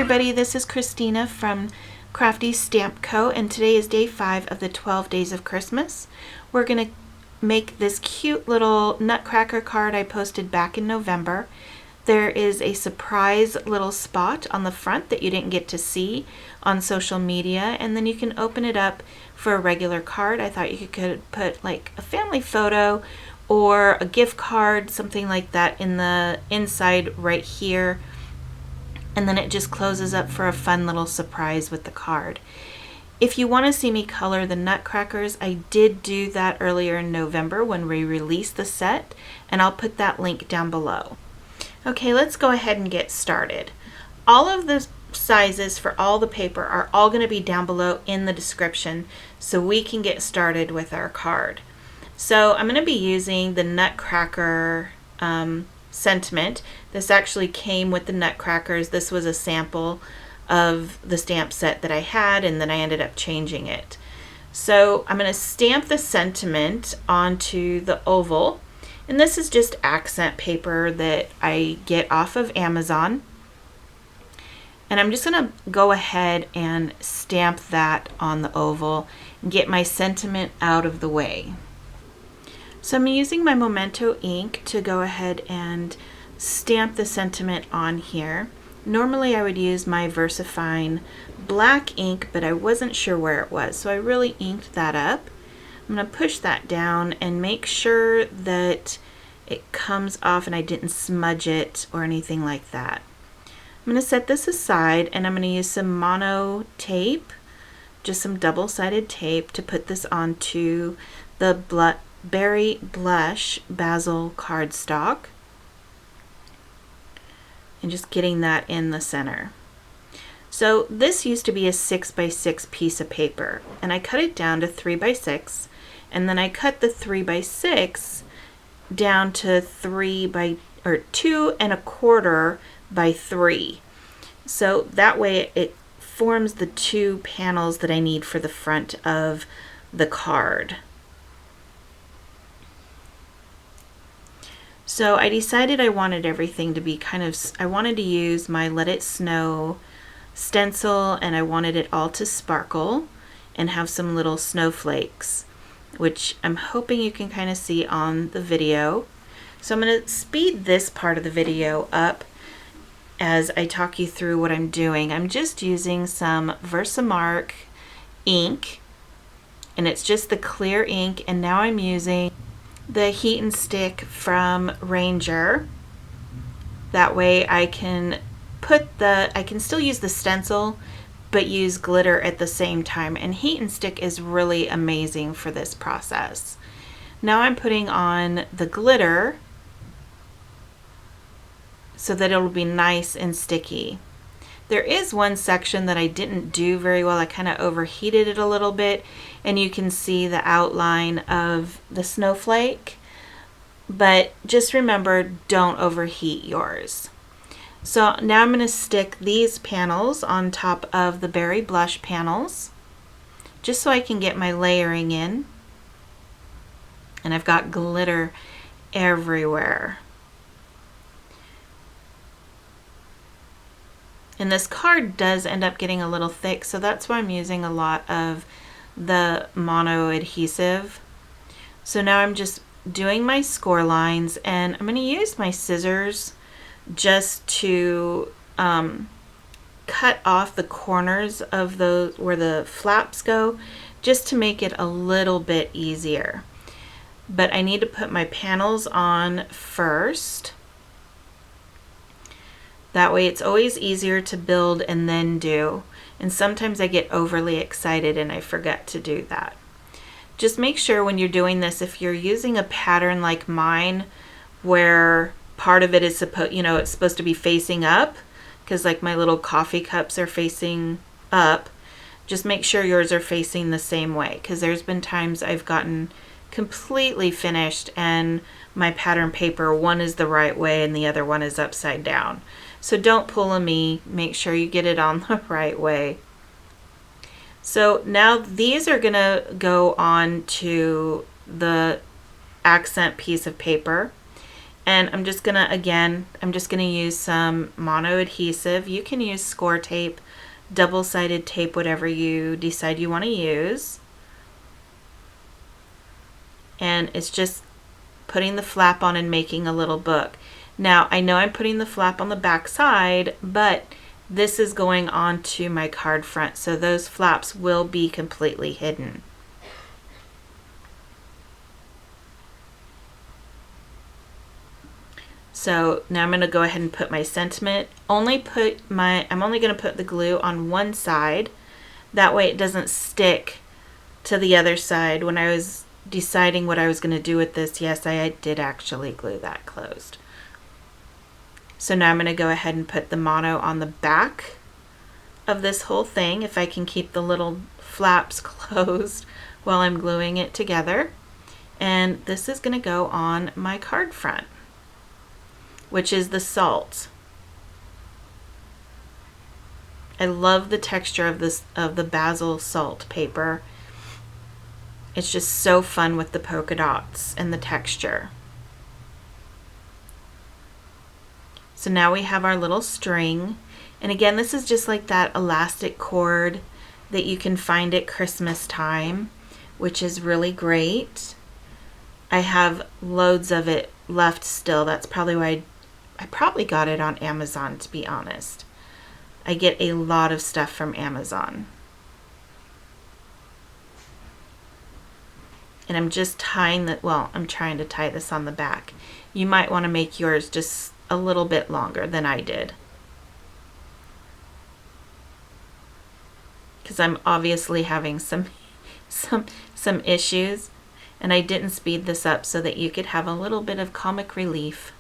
everybody, this is Christina from Crafty Stamp Co. and today is day 5 of the 12 days of Christmas. We're going to make this cute little Nutcracker card I posted back in November. There is a surprise little spot on the front that you didn't get to see on social media, and then you can open it up for a regular card. I thought you could put like a family photo or a gift card, something like that in the inside right here. And then it just closes up for a fun little surprise with the card. If you want to see me color the nutcrackers, I did do that earlier in November when we released the set, and I'll put that link down below. Okay, let's go ahead and get started. All of the sizes for all the paper are all going to be down below in the description so we can get started with our card. So I'm going to be using the Nutcracker sentiment. This actually came with the nutcrackers. This was a sample of the stamp set that I had, and then I ended up changing it. So I'm going to stamp the sentiment onto the oval, and this is just accent paper that I get off of Amazon, and I'm just going to go ahead and stamp that on the oval and get my sentiment out of the way. So I'm using my Memento ink to go ahead and stamp the sentiment on here. Normally I would use my VersaFine black ink, but I wasn't sure where it was, so I really inked that up. I'm going to push that down and make sure that it comes off and I didn't smudge it or anything like that. I'm going to set this aside, and I'm going to use some mono tape, just some double-sided tape, to put this onto the Berry Blush Bazzill cardstock, and just getting that in the center. So this used to be a 6x6 piece of paper, and I cut it down to 3x6, and then I cut the 3x6 down to 2 1/4 by 3. So that way it forms the 2 panels that I need for the front of the card. So I decided I wanted everything to be I wanted to use my Let It Snow stencil, and I wanted it all to sparkle and have some little snowflakes, which I'm hoping you can kind of see on the video. So I'm going to speed this part of the video up as I talk you through what I'm doing. I'm just using some Versamark ink, and it's just the clear ink, and now I'm using the heat and stick from Ranger. That way I can still use the stencil but use glitter at the same time, and heat and stick is really amazing for this process. Now I'm putting on the glitter so that it'll be nice and sticky. There is one section that I didn't do very well. I kind of overheated it a little bit, and you can see the outline of the snowflake, but just remember, don't overheat yours. So now I'm going to stick these panels on top of the Berry Blush panels, just so I can get my layering in, and I've got glitter everywhere. And this card does end up getting a little thick, so that's why I'm using a lot of the mono adhesive. So now I'm just doing my score lines, and I'm going to use my scissors just to cut off the corners of those where the flaps go, just to make it a little bit easier. But I need to put my panels on first. That way it's always easier to build and then do. And sometimes I get overly excited and I forget to do that. Just make sure when you're doing this, if you're using a pattern like mine where part of it is it's supposed to be facing up, because like my little coffee cups are facing up, just make sure yours are facing the same way, because there's been times I've gotten completely finished and my pattern paper, one is the right way and the other one is upside down. So don't pull a me, make sure you get it on the right way. So now these are gonna go on to the accent piece of paper, And I'm just gonna, again, I'm just gonna use some mono adhesive. You can use score tape, double-sided tape, whatever you decide you want to use. And it's just putting the flap on and making a little book. Now, I know I'm putting the flap on the back side, but this is going onto my card front, so those flaps will be completely hidden. So now I'm going to go ahead and put my sentiment. I'm only going to put the glue on one side. That way it doesn't stick to the other side. When I was deciding what I was going to do with this, yes, I did actually glue that closed. So now I'm going to go ahead and put the mono on the back of this whole thing, if I can keep the little flaps closed while I'm gluing it together. And this is going to go on my card front, which is the salt. I love the texture of the Bazzill salt paper. It's just so fun with the polka dots and the texture. So now we have our little string. And again, this is just like that elastic cord that you can find at Christmas time, which is really great. I have loads of it left still. That's probably why I probably got it on Amazon, to be honest. I get a lot of stuff from Amazon. And I'm just tying that, well, I'm trying to tie this on the back. You might want to make yours just a little bit longer than I did, because I'm obviously having some issues, and I didn't speed this up so that you could have a little bit of comic relief.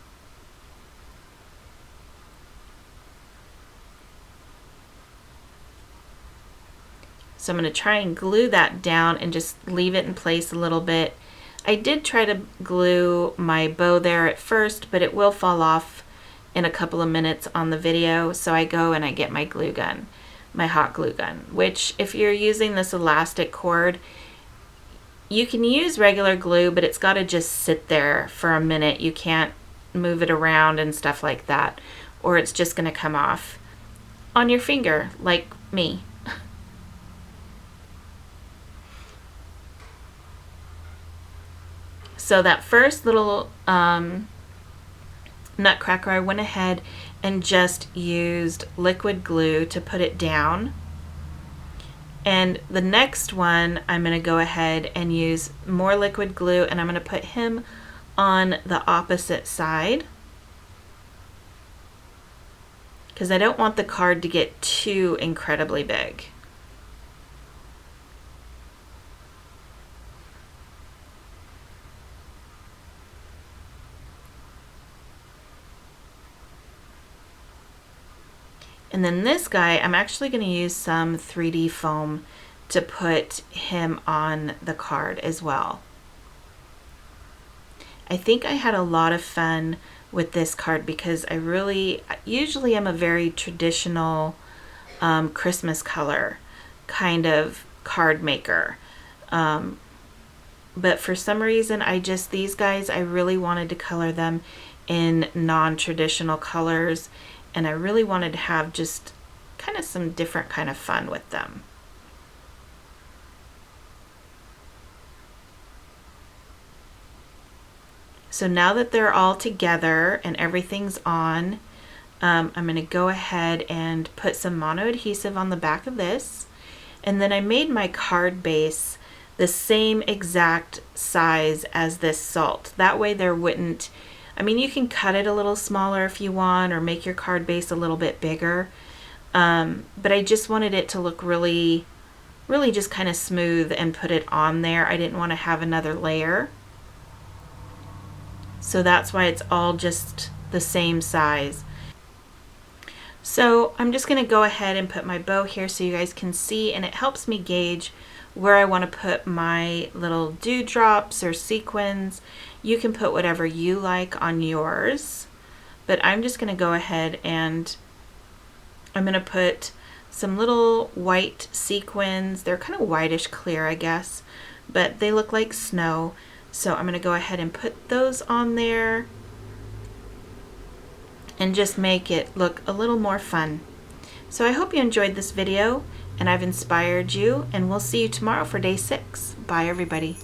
So I'm going to try and glue that down and just leave it in place a little bit. I did try to glue my bow there at first, but it will fall off in a couple of minutes on the video. So I go and I get my glue gun, my hot glue gun, which if you're using this elastic cord, you can use regular glue, but it's got to just sit there for a minute. You can't move it around and stuff like that, or it's just going to come off on your finger like me. So that first little nutcracker, I went ahead and just used liquid glue to put it down. And the next one, I'm going to go ahead and use more liquid glue, and I'm going to put him on the opposite side, because I don't want the card to get too incredibly big. And then this guy, I'm actually going to use some 3D foam to put him on the card as well. I think I had a lot of fun with this card because usually I'm a very traditional Christmas color kind of card maker. But for some reason, these guys, I really wanted to color them in non-traditional colors. And I really wanted to have just kind of some different kind of fun with them. So now that they're all together and everything's on, I'm going to go ahead and put some mono adhesive on the back of this. And then I made my card base the same exact size as this salt. That way there wouldn't, I mean, you can cut it a little smaller if you want, or make your card base a little bit bigger. But I just wanted it to look really, really just kind of smooth and put it on there. I didn't want to have another layer. So that's why it's all just the same size. So I'm just going to go ahead and put my bow here so you guys can see, and it helps me gauge where I want to put my little dewdrops or sequins. You can put whatever you like on yours, but I'm just going to go ahead and I'm going to put some little white sequins. They're kind of whitish clear, I guess, but they look like snow. So I'm going to go ahead and put those on there. and just make it look a little more fun. So I hope you enjoyed this video and I've inspired you, and we'll see you tomorrow for day 6. Bye everybody.